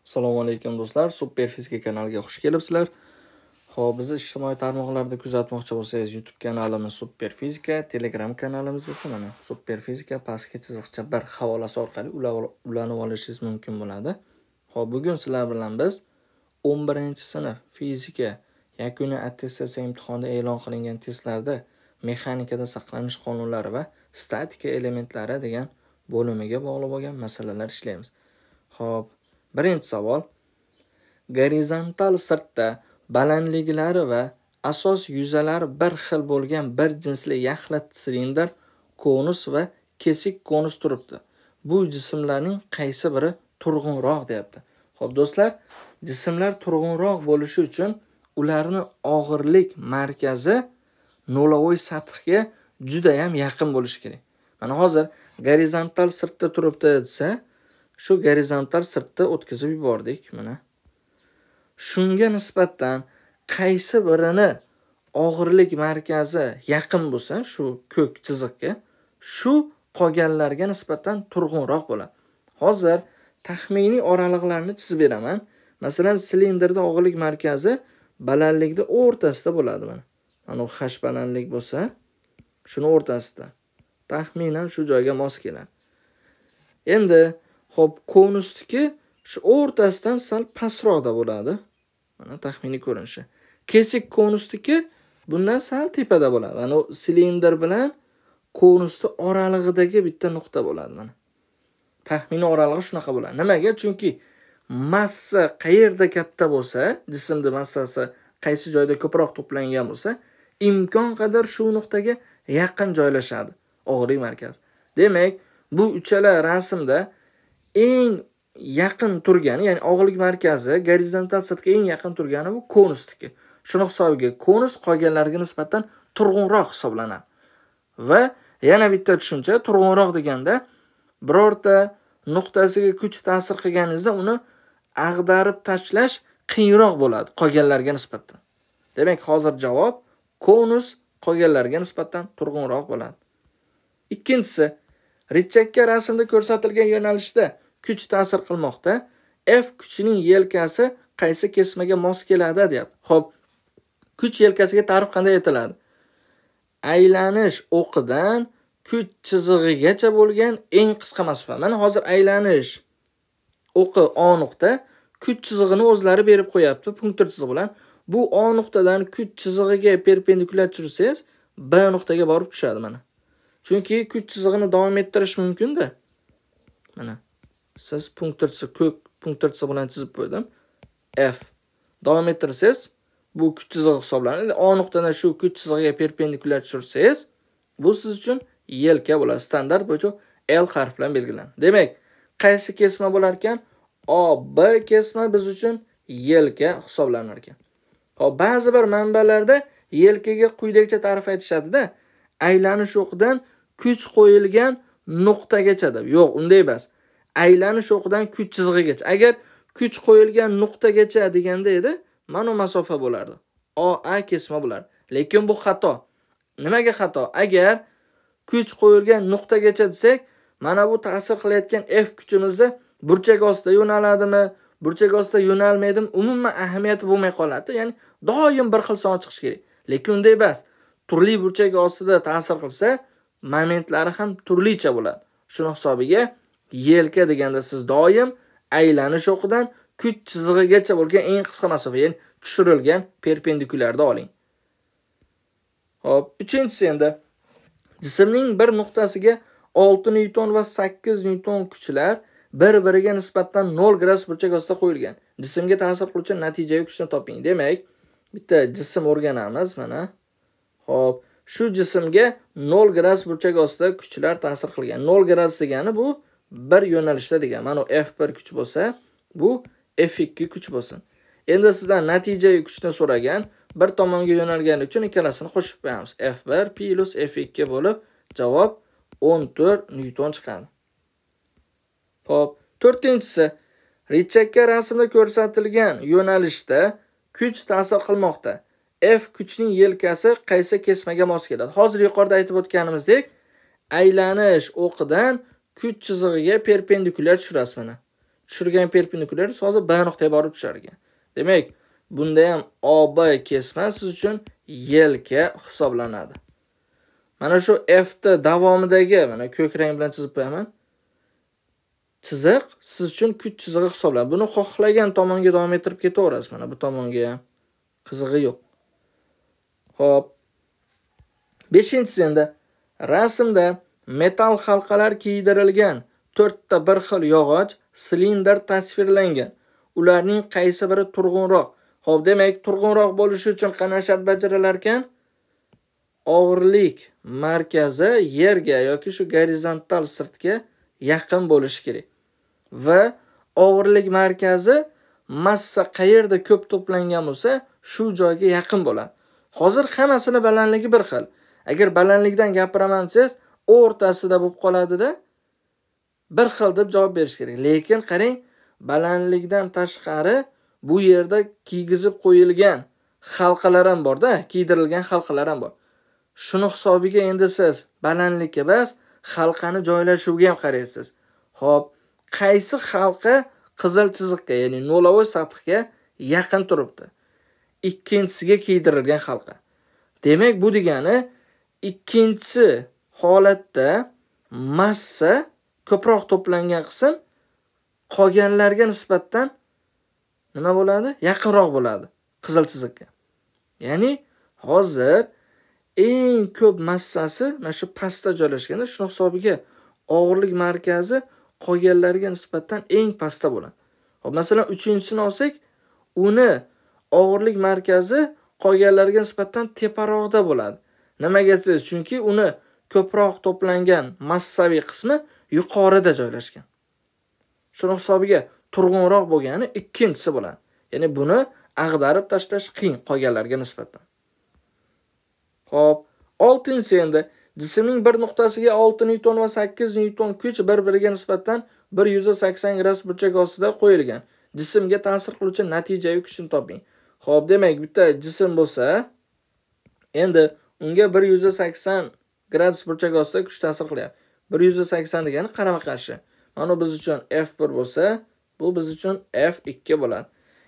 Assalomu alaykum do'stlar, Super Fizika kanaliga xush kelibsizlar. Xo'p, bizni ijtimoiy tarmoqlarda kuzatmoqchi bo'lsangiz, YouTube kanalimiz Super Fizika, Telegram kanalimiz esa mana Super Fizika pastki chiziqcha 1 havolasi orqali ulanib olishingiz mumkin bo'ladi. Xo'p, bugun sizlar bilan biz 11-sinf fizika yakuniy attestatsiya imtihonida e'lon qilingan testlarda mexanikada saqlanish qonunlari va statika elementlari degan bo'limiga bog'liq bo'lgan masalalar ishlaymiz. Xo'p, birinchi savol. Gorizontal sirtda balandliklari va asos yuzalari bir xil bo'lgan bir jinsli yaxlit silindr, konus va kesik konus turibdi. Bu jismlarning qaysi biri turg'unroq deyapti. Xo'p do'stlar, jismlar turg'unroq bo'lishi uchun ularni og'irlik markazi nolavoy sathga juda ham yaqin bo'lishi kerak. Mana hozir gorizontal sirtda turibdi desa, shu gorizontal sirtda o'tkazib yubordik mana. Shunga nisbatan qaysi birini og'irlik markazi yaqin bo'lsa, shu ko'k chiziqqa, shu qolganlarga nisbatan turg'unroq bo'ladi. Hozir taxminiy oraliqlarni chizib beraman. Masalan, silindrda og'irlik markazi balandlikda o'rtasida bo'ladi mana. Mana h balandlik bo'lsa, shuni o'rtasida. Taxminan shu joyga mos keladi. Endi xo'p, konusniki shu o'rtasidan sal pastroqda bo'ladi. Mana taxminiy ko'rinishi. Kesik konusniki bundan sal tepada bo'ladi. Mana silindr bilan konusni oralig'idagi bitta nuqta bo'ladi mana. Taxminiy oralig'i shunaqa bo'ladi. Nimaga? Chunki massa qayerda katta bo'lsa, jismning massasi qaysi joyda ko'proq to'plangan bo'lsa, imkon qadar shu nuqtaga yaqin joylashadi og'irlik markazi. Demak, bu uchala rasmda eng yaqin turgani, ya'ni og'irlik markazi gorizontal sirtga eng yaqin turgani bu konusniki. Shuni hisobiga konus qolganlarga nisbatan turg'unroq hisoblanadi. Va yana bitta tushuncha, turg'unroq deganda birorta nuqtasiga kuch ta'sir qilganingizda uni ag'darib tashlash qiyinroq bo'ladi qolganlarga nisbatan. Demak, hozir javob konus qolganlarga nisbatan turg'unroq bo'ladi. Ikkinchisi, richakka rasmda ko'rsatilgan yo'nalishda kuch ta'sir qilmoqda. F kuchining yelkasi qaysi kesmaga mos keladi deyapti. Xo'p, kuch yelkasiga ta'rif qanday etiladi? Aylanish o'qidan kuch chizig'igacha bo'lgan eng qisqa masofa. Mana hozir aylanish o'qi O nuqta, kuch chizig'ini o'zlari berib qo'yapti punktir chizig'i bilan. Bu O nuqtadan kuch chizig'iga perpendikulyar tushirsangiz B nuqtaga borib tushadi mana. Chunki kuch chizig'ini davom ettirish mumkin-da. Mana siz punktirchi ko'k punktirchi bilan chizib qo'ydim. F davom ettirsangiz bu kuch chizig'i hisoblanadi. O nuqtadan shu kuch chizig'iga perpendikulyar tushirsangiz, bu siz uchun yelka bo'ladi. Standart bo'yicha L harfi bilan belgilanadi. Demak, qaysi kesma bo'lar ekan? O, B kesma biz uchun yelka hisoblanar ekan. Hop, ba'zi bir manbalarda yelkaga quyidagicha ta'rif aytishadi-da. Aylanish o'qidan kuch qo'yilgan nuqtagacha deb. Yo'q, unday emas. Aylanish o'qidan kuch chizig'igacha. Agar kuch qo'yilgan nuqtagacha deganda edi, mana masofa bo'lardi. A kesma bo'lardi. Lekin bu xato. Nimaga xato? Agar kuch qo'yilgan nuqtagacha desak, mana bu ta'sir qilayotgan F kuchimizni burchak ostida yo'naladimi, burchak ostida yo'nalmaydimi, umuman ahamiyati bo'lmay qoladi. Ya'ni doim bir xil son chiqish kerak. Lekin unday emas. Turli burchak ostida ta'sir qilsa, momentlari ham turlicha bo'ladi. Shuni hisobiga yelka deganda siz doim aylanish o'qidan kuch chizig'igacha bo'lgan eng qisqa masofa, ya'ni tushirilgan perpendikulyarni oling. Hop, uchinchisi endi jismning bir nuqtasiga 6 newton va 8 newton kuchlar bir-biriga nisbatan 0 gradus burchak ostida qo'yilgan. Jismga ta'sir qiluvchi natijaviy kuchni toping. Demak, bitta jism o'rganamiz mana. Hop, shu jismga 0 gradus burchak ostida kuchlar ta'sir qilgan. 0 gradus degani bu bir yo'nalishda degan. Mana F1 kuch bo'lsa, bu F2 kuch bo'lsin. Endi sizdan natijaviy kuchni so'ragan, bir tomonga yo'nalgani uchun ikkalasini qo'shib qo'yamiz. F1 plus F2 bo'lib javob 14 newton chiqadi. Hop, to'rtinchisi, richakka rasmda ko'rsatilgan yo'nalishda kuch ta'sir qilmoqda. F kuchning yelkasi qaysi kesmaga mos keladi? Hozir yuqorida aytib o'tganimizdek, aylanish o'qidan kuch chizig'iga perpendikulyar tushirasiz mana. tushirgan perpendikulyar hozir B nuqtaga borib tushar ekan. Demak, bunda ham OB kesma siz uchun yelka hisoblanadi. Mana shu F davomidagi mana ko'k rang bilan chizib qo'yaman. Chiziq siz uchun kuch chizig'i hisoblanadi. Buni xohlagan tomonga davom ettirib ketaverasiz. Mana bu tomonga ham qizig'i yo'q. Xo'p. 5-inchisi endi rasmda metal halqalar kiydirilgan 4 ta bir xil yog'och silindr tasvirlangan. Ularning qaysi biri turg'unroq? Xo'p, demak, turg'unroq bo'lishi uchun qanday shart bajarilar ekan? Og'irlik markazi yerga yoki shu gorizontal sirtga yaqin bo'lishi kerak. Va og'irlik markazi massa qayerda ko'p to'plangan bo'lsa, shu joyga yaqin bo'ladi. Hozir hammasini balandligi bir xil. Agar balandlikdan gapiraman desangiz, o'rtasida bo'lib qoladi-da, bir xil deb javob berish kerak. Lekin qarang, balandlikdan tashqari bu yerda kiygizib qo'yilgan halqalar ham bor-da, kiydirilgan halqalar ham bor. Shuni hisobiga endi siz balandlikka emas, halqani joylashuviga ham qaraysiz. Xo'p, qaysi halqa qizil chiziqqa, ya'ni nolavoy sathga yaqin turibdi? Ikkinchisiga kiydirilgan halqa. Demak, bu degani ikkinchi holatda massa ko'proq to'plangan qism qolganlarga nisbatan nima bo'ladi? Yaqinroq bo'ladi qizil chiziqqa. Ya'ni hozir eng ko'p massasi mana shu pastda joylashganda, shu hisobiga og'irlik markazi qolganlarga nisbatan eng pastda bo'ladi. Hop, masalan, 3-chisini olsak, uni og'irlik markazi qolganlarga nisbatan teparoqda bo'ladi. Nimaga desiz? Chunki uni ko'proq to'plangan massaviy qismi yuqorida joylashgan. Shuning hisobiga turg'unroq bo'lgani ikkinchisi bo'ladi. Ya'ni buni ag'darib tashlash qiyin qolganlarga nisbatan. Xo'p, 6-inchisi endi jismning bir nuqtasiga 6 newton va 8 newton kuch bir-biriga nisbatan 180 gradus burchak ostida qo'yilgan. Jismga ta'sir qiluvchi natijaviy kuchni toping. Xo'p, demak, bitta jism bo'lsa, endi unga 180 gradus burchak ostida kuch ta'sir qilyapti. 180 degani qarama-qarshi. Mana biz uchun F1 bo'lsa, bu biz uchun F2 bo'ladi.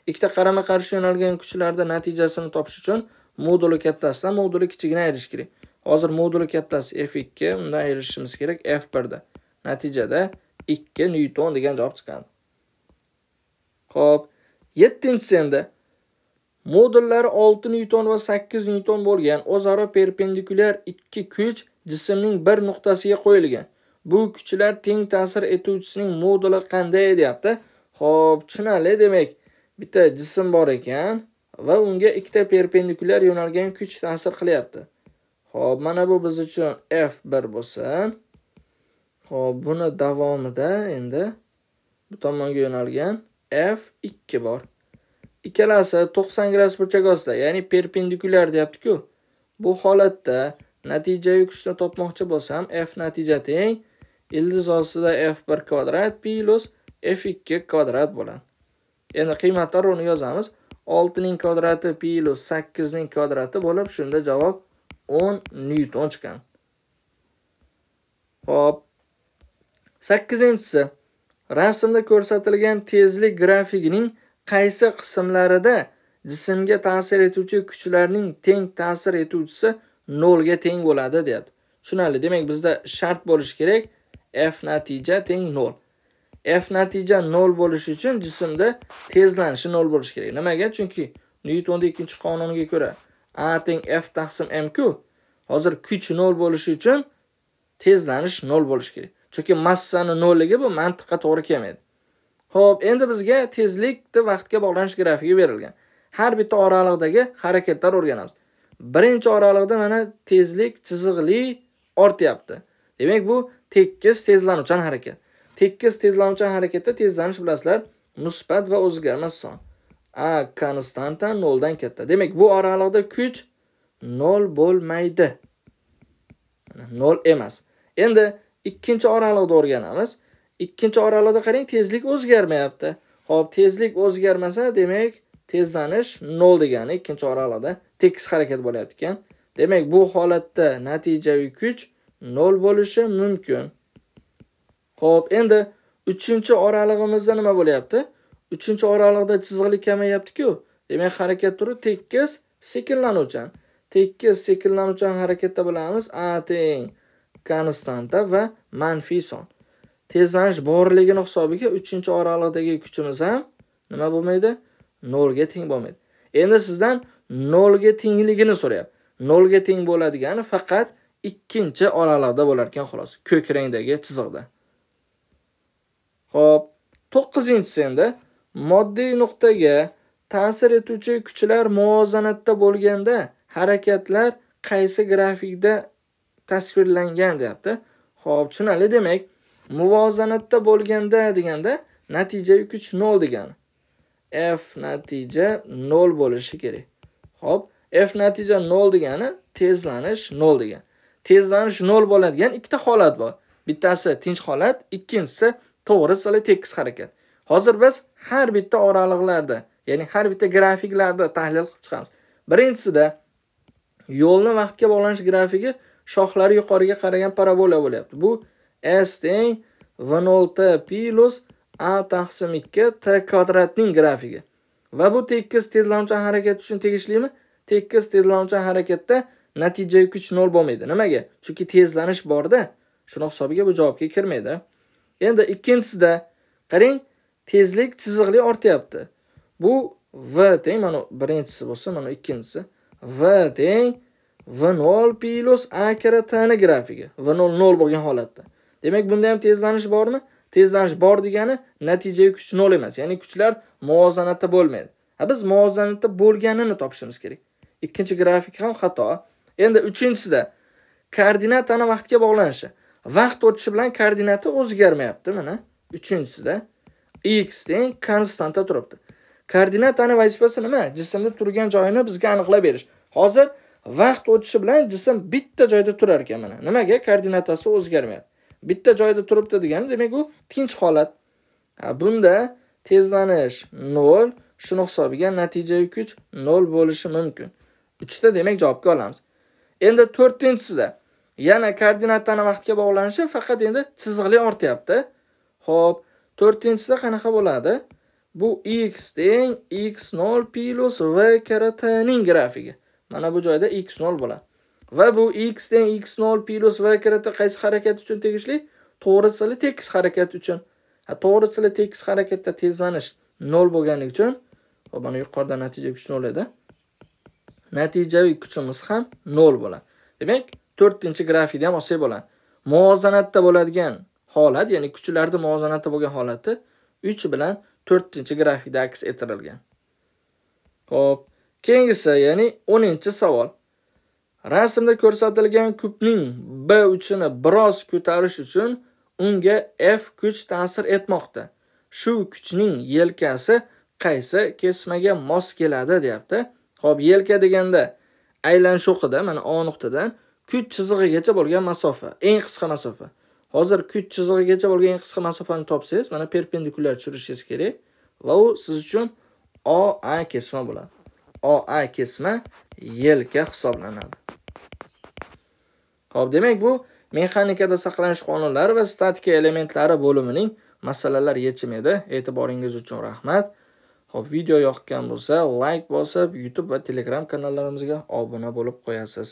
Ikkita qarama-qarshi yo'nalgan kuchlarda natijasini topish uchun moduli kattasidan moduli kichigini ayirish kerak. Hozir moduli kattasi F2, undan ayirishimiz kerak F1 da. Natijada 2 newton degan javob chiqadi. Xo'p, 7-inchisi endi modullari 6 newton va 8 newton bo'lgan o'zaro perpendikulyar ikki kuch jismning bir nuqtasiga qo'yilgan. Bu kuchlar teng ta'sir etuvchisining moduli qanday deyapti? Xo'p, tushunali. Demak, bitta jism bor ekan va unga ikkita perpendikulyar yo'nalgan kuch ta'sir qilyapti. Xo'p, mana bu biz uchun F1 bo'lsin. Xo'p, buni davomida endi bu tomonga yo'nalgan F2 bor. Ikkalasi 90 gradus burchak ostida, ya'ni perpendikulyar deyapti-ku. Bu holatda natijaviy kuchni topmoqchi bo'lsam, F natija teng ildiz ostida F1 kvadrat plus F2 kvadrat bo'ladi. Endi qiymatlar o'rniga yozamiz. 6 ning kvadrati plus 8 ning kvadrati bo'lib, shunda javob 10 newton chiqadi. Xo'p. 8-inchisi. Rasmda ko'rsatilgan tezlik grafikining qaysi qismlarida jismga ta'sir etuvchi kuchlarning teng ta'sir etuvchisi 0 ga teng bo'ladi deyapti. Tushunali. Demak, bizda shart bo'lishi kerak F natija teng 0. F natija 0 bo'lishi uchun jismda tezlanishi 0 bo'lishi kerak. Nimaga? Chunki Newtonning ikkinchi qonuniga ko'ra A teng F taqsim M ku. Hozir kuch 0 bo'lishi uchun tezlanish 0 bo'lishi kerak. Chunki massani 0 ligi bu mantiqqa to'g'ri kelmaydi. Xo'p, endi bizga tezlikni vaqtga bog'lanish grafiki berilgan. Har bitta oraliqdagi harakatlar o'rganamiz. Birinchi oraliqda mana tezlik chiziqli ortyapti. Demak, bu tekis tezlanuvchan harakat. Tekis tezlanuvchan harakatda tezlanish bilasizlar, musbat va o'zgarmas son. A konstanta 0 dan katta. Demak, bu oraliqda kuch 0 bo'lmaydi. 0 emas. Endi ikkinchi oraliqda o'rganamiz. Ikkinchi oraliqda qarang, tezlik o'zgarmayapti. Xo'p, tezlik o'zgarmasa, demak, tezlanish 0 degani ikkinchi oraliqda tekis harakat bo'layapti ekan. Demak, bu holatda natijaviy kuch 0 bo'lishi mumkin. Xo'p, endi 3-chi oralig'imizda nima bo'lyapti? 3-chi oralig'da chiziqlik kamayapti-ku. Demak, harakat turi tekis sekinlanuvchan. Tekis sekinlanuvchan harakatda bilamiz A teng konstanta va manfiy son. Tezlanish borligini hisobiga 3-chi oralig'dagi kuchimiz ham nima bo'lmaydi? 0 ga teng bo'lmaydi. Endi sizdan 0 ga tengligini so'rayapti. 0 ga teng bo'ladigani faqat 2-chi oralig'da bo'lar ekan xolos, ko'k rangdagi chiziqda. Xo'p, 9-inchisi endi moddiy nuqtaga ta'sir etuvchi kuchlar muvozanatda bo'lganda harakatlar qaysi grafikda tasvirlangan deyapti. Xo'p, tushunali. Demak, muvozanatda bo'lganda deganda natijaviy kuch 0 degani. F natija 0 bo'lishi kerak. Xo'p, F natija 0 degani tezlanish 0 degan. Tezlanish 0 bo'ladigan ikkita holat bor. Bittasi tinch holat, ikkinchisi to'g'ri tekis harakat. Hozir biz har bitta oraliqlarda, ya'ni har bitta grafiklarda tahlil qilib chiqamiz. Birinchisida yo'lni vaqtga bog'lanish grafigi shoxlari yuqoriga qaragan parabola bo'lyapti. Bu S teng V0 plus A taqsim 2 T kvadratning grafigi. Va bu tekis tezlanuvchan harakat uchun tegishlimi? Tekis tezlanuvchan harakatda natijaviy kuch 0 bo'lmaydi. Nimaga? Chunki tezlanish borda, shuning hisobiga bu javobga kirmaydi. Endi ikkinchisida qarang, tezlik chiziqli ortyapti. Bu V teng, mana birinchisi bo'lsa, mana ikkinchisi. V teng V0 plus A kira T ni grafigi. V0 0 bo'lgan holatda. Demak, bunda ham tezlanish bormi? Tezlanish bor degani natijaviy kuch 0 emas. Ya'ni kuchlar muvozanatda bo'lmaydi. Biz muvozanatda bo'lganini topishimiz kerak. Ikkinchi grafik ham xato. Endi uchinchisida koordinatani vaqtga bog'lanishi. Vaqt o'tishi bilan koordinati o'zgarmayapti, mana. Uchinchisida x teng konstanta turibdi. Koordinatani vazifasi nima? Jismda turgan joyini bizga aniqlab berish. Hozir vaqt o'tishi bilan jism bitta joyda turar ekan, mana. Nimaga? Koordinatasi o'zgarmayapti. Bitta joyda turibdi degani, demak u tinch holat. Bunda tezlanish 0, shuning hisobiga natijaviy kuch 0 bo'lishi mumkin. 3ta demak javobga olamiz. Endi 4-inchisida yana koordinatani vaqtga bog'lanishi faqat endi chiziqli ortyapti. Xo'p, 4-inchisida qanaqa bo'ladi? Bu x teng x0 plus v kira t ning grafigi. Mana bu joyda x0 bo'ladi. Va bu x teng x0 plus v kira t qaysi harakat uchun tegishli? To'g'ri tekis harakat uchun. To'g'ri tekis harakatda tezlanish 0 bo'lganligi uchun, mana yuqorida natijaviy kuch 0 edi. Natijaviy kuchimiz ham 0 bo'ladi. Demak, 4-grafikda ham olsak bo'ladi. Muvozanatda bo'ladigan holat, ya'ni kuchlarda muvozanatda bo'lgan holati 3 bilan 4-grafikda aks ettirilgan. Xo'p, keyingisi, ya'ni 10-savol. Rasmda ko'rsatilgan kubning B uchini biroz ko'tarish uchun unga F kuch ta'sir etmoqda. Shu kuchning yelkasi qaysi kesmaga mos keladi, deyapti. Xo'p, yelka deganda aylanish o'qida, mana O nuqtadan kuch chizig'igacha bo'lgan masofa, eng qisqa masofa. Hozir kuch chizig'igacha bo'lgan eng qisqa masofani topsangiz, mana perpendikulyar tushirishingiz kerak va u siz uchun OA kesma bo'ladi. OA kesma yelka hisoblanadi. Xo'p, demak bu mexanikada saqlanish qonunlari va statika elementlari bo'limining masalalar yechimi edi. E'tiboringiz uchun rahmat. Xo'p, video yoqqan bo'lsa, like bosib, YouTube va Telegram kanallarimizga obuna bo'lib qo'yasiz.